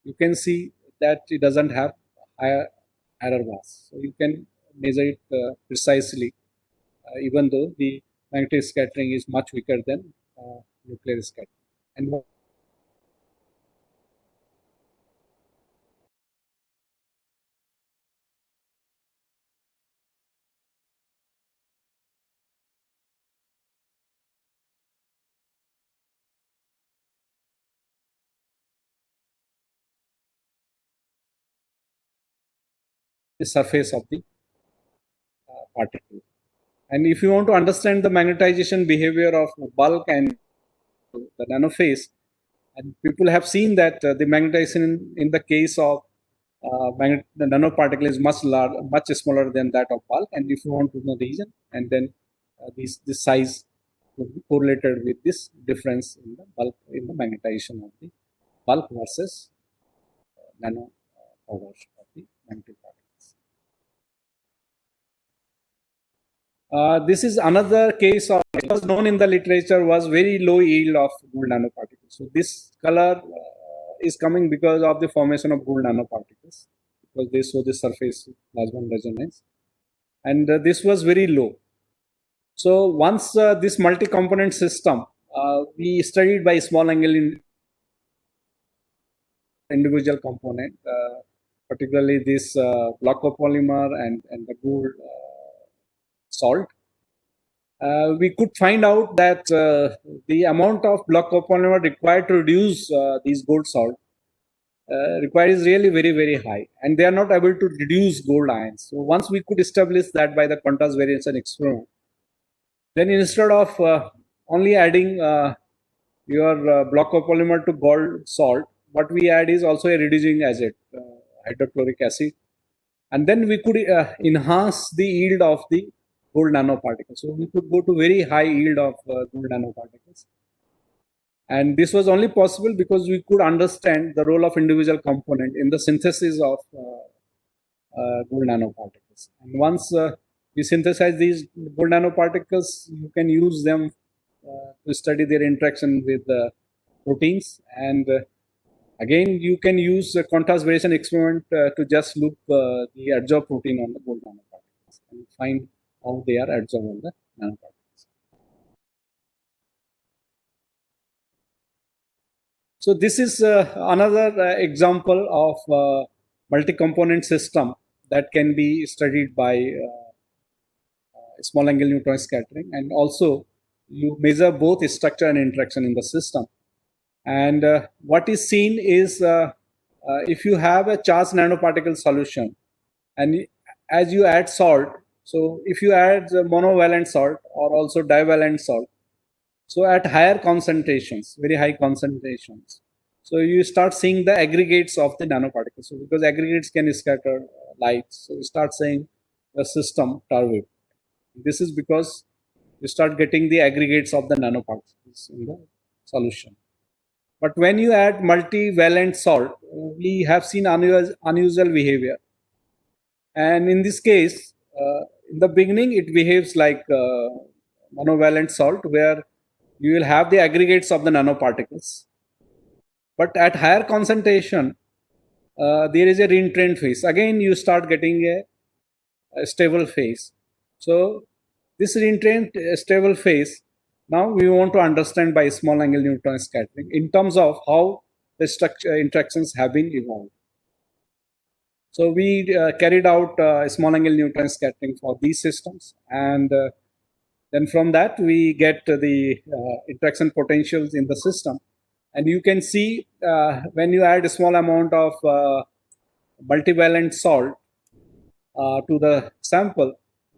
you can see that it doesn't have higher error bars. So you can measure it precisely, even though the magnetic scattering is much weaker than nuclear scattering. And the surface of the particle. And if you want to understand the magnetization behavior of bulk and the nanophase, and people have seen that the magnetization in the case of the nanoparticle is much larger, much smaller than that of bulk. And if you want to know the reason, and then this size would be correlated with this difference in the bulk, in the magnetization of the bulk versus nano power of the magnetic particles. This is another case of, it was known in the literature, was very low yield of gold nanoparticles. So this color is coming because of the formation of gold nanoparticles, because they show the surface plasmon resonance, and this was very low. So once this multi-component system we studied by small angle in individual component, particularly this block copolymer and the gold salt, we could find out that the amount of block copolymer required to reduce these gold salt required is really very, very high, and they are not able to reduce gold ions. So once we could establish that by the contrast variation experiment, then instead of only adding your block copolymer to gold salt, what we add is also a reducing agent, hydrochloric acid, and then we could enhance the yield of the gold nanoparticles. So we could go to very high yield of gold nanoparticles. And this was only possible because we could understand the role of individual component in the synthesis of gold nanoparticles. And once we synthesize these gold nanoparticles, you can use them to study their interaction with proteins. And again, you can use a contrast variation experiment to just look the adsorbed protein on the gold nanoparticles and find how they are adsorbed on the nanoparticles. So this is another example of multi-component system that can be studied by small angle neutron scattering, and also you measure both structure and interaction in the system. And what is seen is if you have a charged nanoparticle solution, and as you add salt, so if you add monovalent salt or also divalent salt, so at higher concentrations, very high concentrations, so you start seeing the aggregates of the nanoparticles. So because aggregates can scatter light, so you start seeing the system turbid. This is because you start getting the aggregates of the nanoparticles in the solution. But when you add multivalent salt, we have seen unusual behavior. And in this case, in the beginning, it behaves like monovalent salt, where you will have the aggregates of the nanoparticles. But at higher concentration, there is a reentrant phase. Again, you start getting a stable phase. So this reentrant stable phase, now we want to understand by small angle neutron scattering in terms of how the structure interactions have been evolved. So we carried out small angle neutron scattering for these systems, and then from that we get the interaction potentials in the system. And you can see when you add a small amount of multivalent salt to the sample,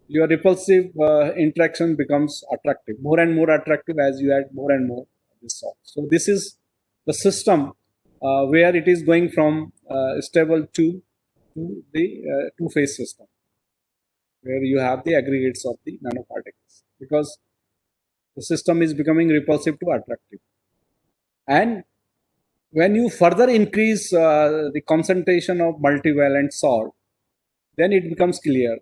your repulsive interaction becomes attractive, more and more attractive as you add more and more of this salt. So this is the system where it is going from stable to the two-phase system, where you have the aggregates of the nanoparticles, because the system is becoming repulsive to attractive. And when you further increase the concentration of multivalent salt, then it becomes clear.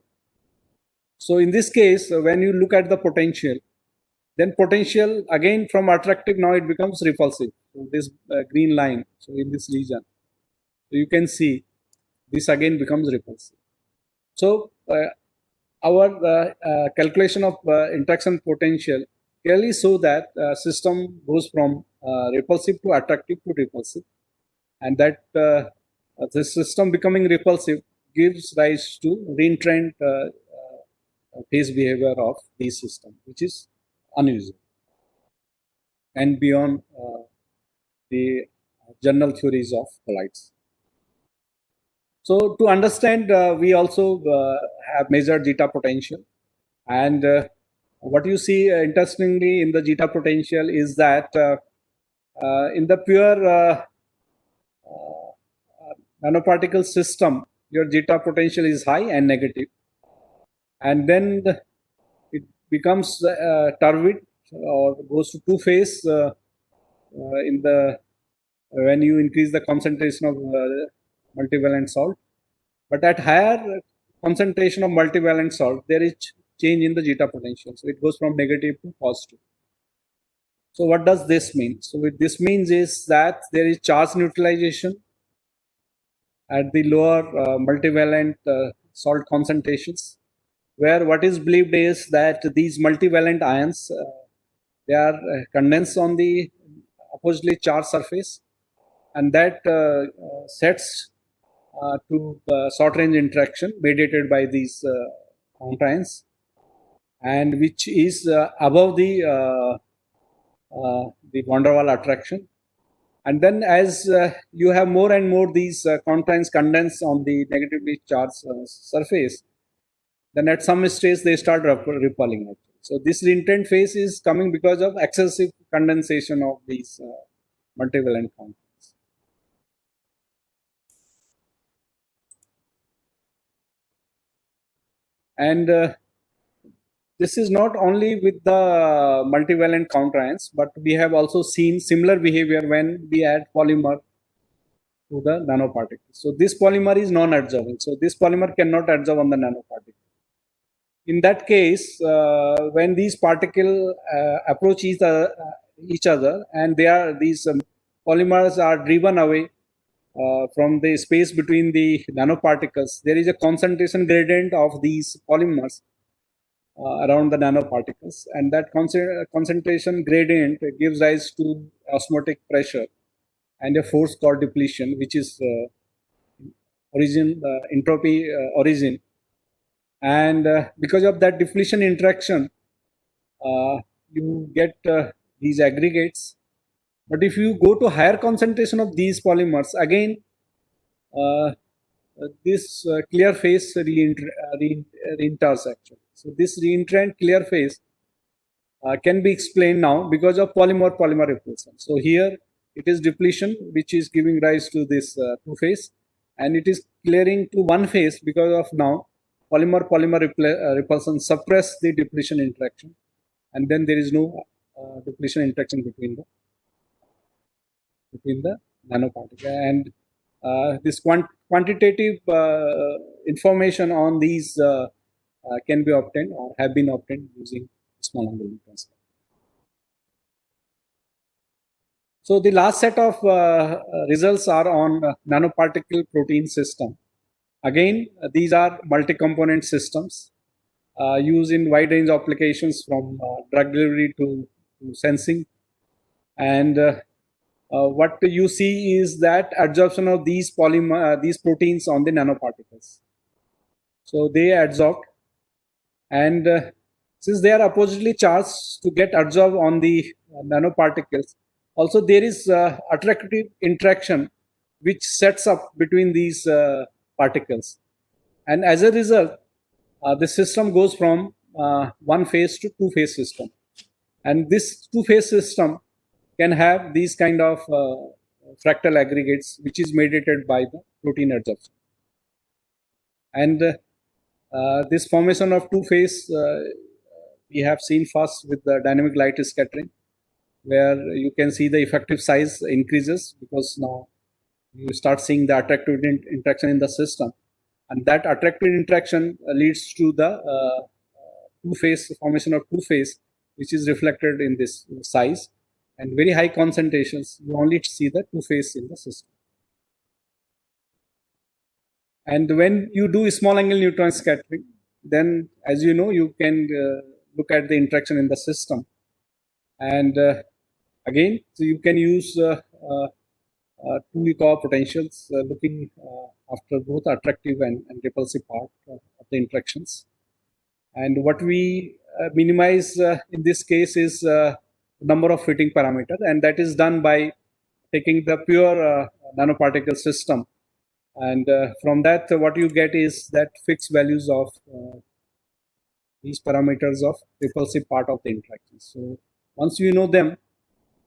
So in this case, when you look at the potential, then potential again from attractive, now it becomes repulsive. So this green line, so in this region, so you can see this again becomes repulsive. So our calculation of interaction potential clearly show that system goes from repulsive to attractive to repulsive, and that the system becoming repulsive gives rise to reentrant phase behavior of these systems, which is unusual and beyond the general theories of collides. So to understand, we also have measured zeta potential, and what you see interestingly in the zeta potential is that in the pure nanoparticle system, your zeta potential is high and negative, and then it becomes turbid. or goes to two phase in the when you increase the concentration of multivalent salt. But at higher concentration of multivalent salt, there is change in the zeta potential. So it goes from negative to positive. So what does this mean? So what this means is that there is charge neutralization at the lower multivalent salt concentrations, where what is believed is that these multivalent ions they are condensed on the oppositely charged surface, and that sets to short range interaction mediated by these compounds, and which is above the van der Waals attraction. And then as you have more and more these compounds condensed on the negatively charged surface, then at some stage they start repelling. So this reintrant phase is coming because of excessive condensation of these multivalent compounds. And this is not only with the multivalent counterions, but we have also seen similar behavior when we add polymer to the nanoparticle. So this polymer is non-adsorbing. So this polymer cannot adsorb on the nanoparticle. In that case, when these particles approach each other, and these polymers are driven away from the space between the nanoparticles, there is a concentration gradient of these polymers around the nanoparticles, and that concentration gradient gives rise to osmotic pressure and a force called depletion, which is entropy origin. And because of that depletion interaction, you get these aggregates. But if you go to higher concentration of these polymers, again, this clear phase reenters actually. So this reentrant clear phase can be explained now because of polymer repulsion. So here it is depletion which is giving rise to this two phase, and it is clearing to one phase because of now polymer repulsion suppress the depletion interaction, and then there is no depletion interaction between the nanoparticle. And this quantitative information on these can be obtained or have been obtained using small angle microscope. So the last set of results are on nanoparticle protein system. Again, these are multi-component systems used in wide range of applications from drug delivery to sensing. And what you see is that adsorption of these proteins on the nanoparticles. So they adsorbed, and since they are oppositely charged to get adsorbed on the nanoparticles, also there is attractive interaction which sets up between these particles, and as a result the system goes from one phase to two phase system, and this two phase system can have these kind of fractal aggregates which is mediated by the protein adsorption. And this formation of two phase we have seen first with the dynamic light scattering, where you can see the effective size increases because now you start seeing the attractive interaction in the system, and that attractive interaction leads to the formation of two phase, which is reflected in this size, and very high concentrations you only see the two phase in the system. And when you do small angle neutron scattering, then as you know, you can look at the interaction in the system, and again, so you can use two Yukawa potentials looking after both attractive and repulsive part of the interactions. And what we minimize in this case is number of fitting parameter, and that is done by taking the pure nanoparticle system, and from that what you get is that fixed values of these parameters of repulsive part of the interaction. So once you know them,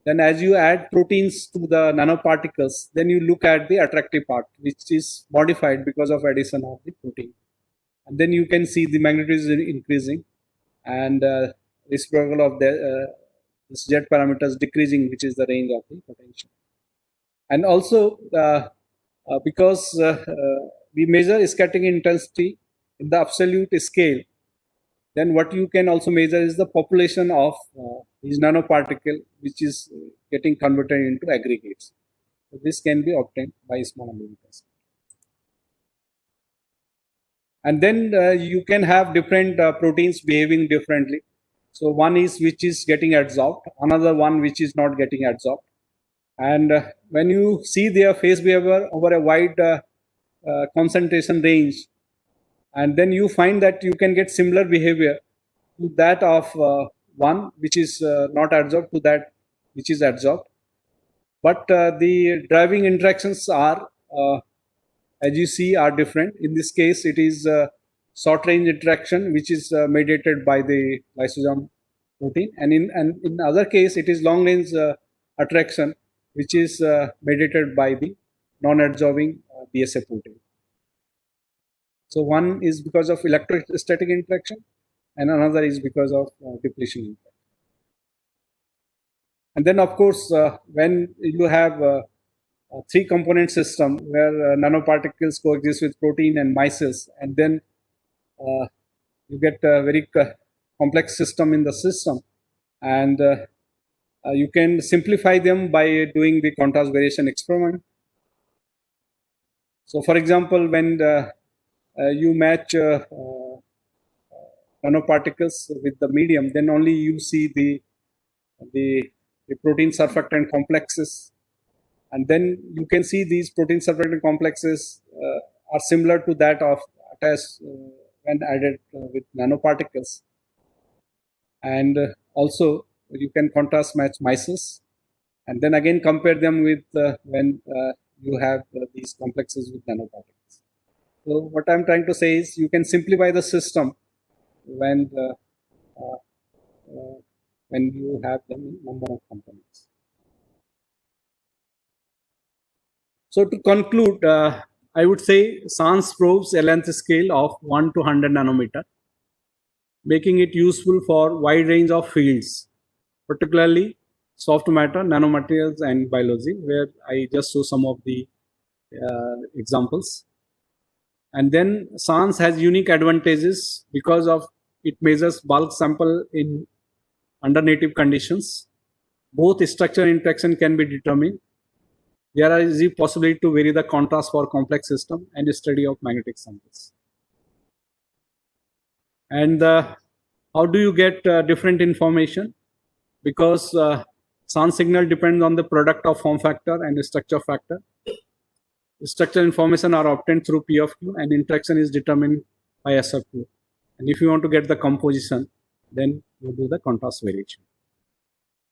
then as you add proteins to the nanoparticles, then you look at the attractive part, which is modified because of addition of the protein. And then you can see the magnitude is increasing, and reciprocal of the this Z parameter is decreasing, which is the range of the potential. And also, because we measure scattering intensity in the absolute scale, then what you can also measure is the population of these nanoparticle, which is getting converted into aggregates. So this can be obtained by small ambient test. And then you can have different proteins behaving differently. So one is which is getting adsorbed, another one which is not getting adsorbed. And when you see their phase behavior over a wide concentration range, and then you find that you can get similar behavior to that of one which is not adsorbed to that which is adsorbed. But the driving interactions are, as you see, are different. In this case, it is short range interaction which is mediated by the lysozyme protein, and in other case, it is long range attraction which is mediated by the non-adsorbing BSA protein. So one is because of electrostatic interaction, and another is because of depletion interaction. And then, of course, when you have a three-component system where nanoparticles coexist with protein and micelles, and then you get a very complex system in the system, and you can simplify them by doing the contrast variation experiment. So, for example, when you match nanoparticles with the medium, then only you see the protein surfactant complexes, and then you can see these protein surfactant complexes are similar to that of attached when added with nanoparticles. And also you can contrast match micelles, and then again compare them with when you have these complexes with nanoparticles. So what I'm trying to say is you can simplify the system when you have the number of components. So to conclude, I would say SANS probes a length scale of 1 to 100 nanometer, making it useful for wide range of fields, particularly soft matter, nanomaterials, and biology, where I just show some of the examples. And then SANS has unique advantages because of it measures bulk sample in under native conditions. Both structure interaction can be determined. There is the possibility to vary the contrast for complex system and study of magnetic samples. And how do you get different information? Because SANS signal depends on the product of form factor and structure factor. Structure information are obtained through P of Q, and interaction is determined by S of Q. And if you want to get the composition, then you do the contrast variation.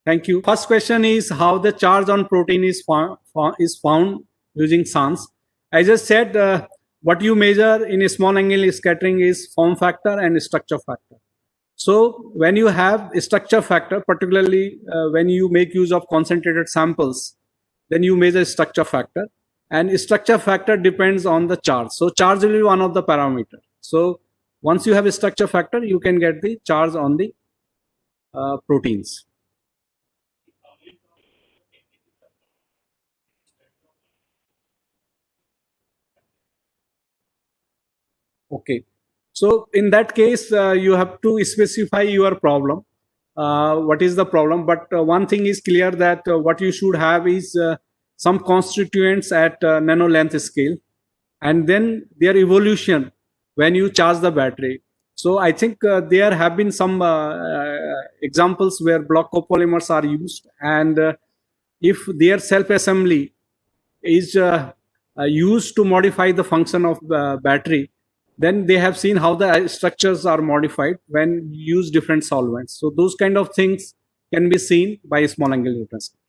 Thank you. First question is how the charge on protein is found using SANS. I just said what you measure in a small angle scattering is form factor and structure factor. So when you have a structure factor, particularly when you make use of concentrated samples, then you measure structure factor, and structure factor depends on the charge. So charge will be one of the parameters. So once you have a structure factor, you can get the charge on the proteins. Okay. So in that case, you have to specify your problem. What is the problem? But one thing is clear that what you should have is some constituents at nano length scale, and then their evolution when you charge the battery. So I think there have been some examples where block copolymers are used, and if their self-assembly is used to modify the function of battery, then they have seen how the structures are modified when you use different solvents. So those kind of things can be seen by a small angle neutron scatter.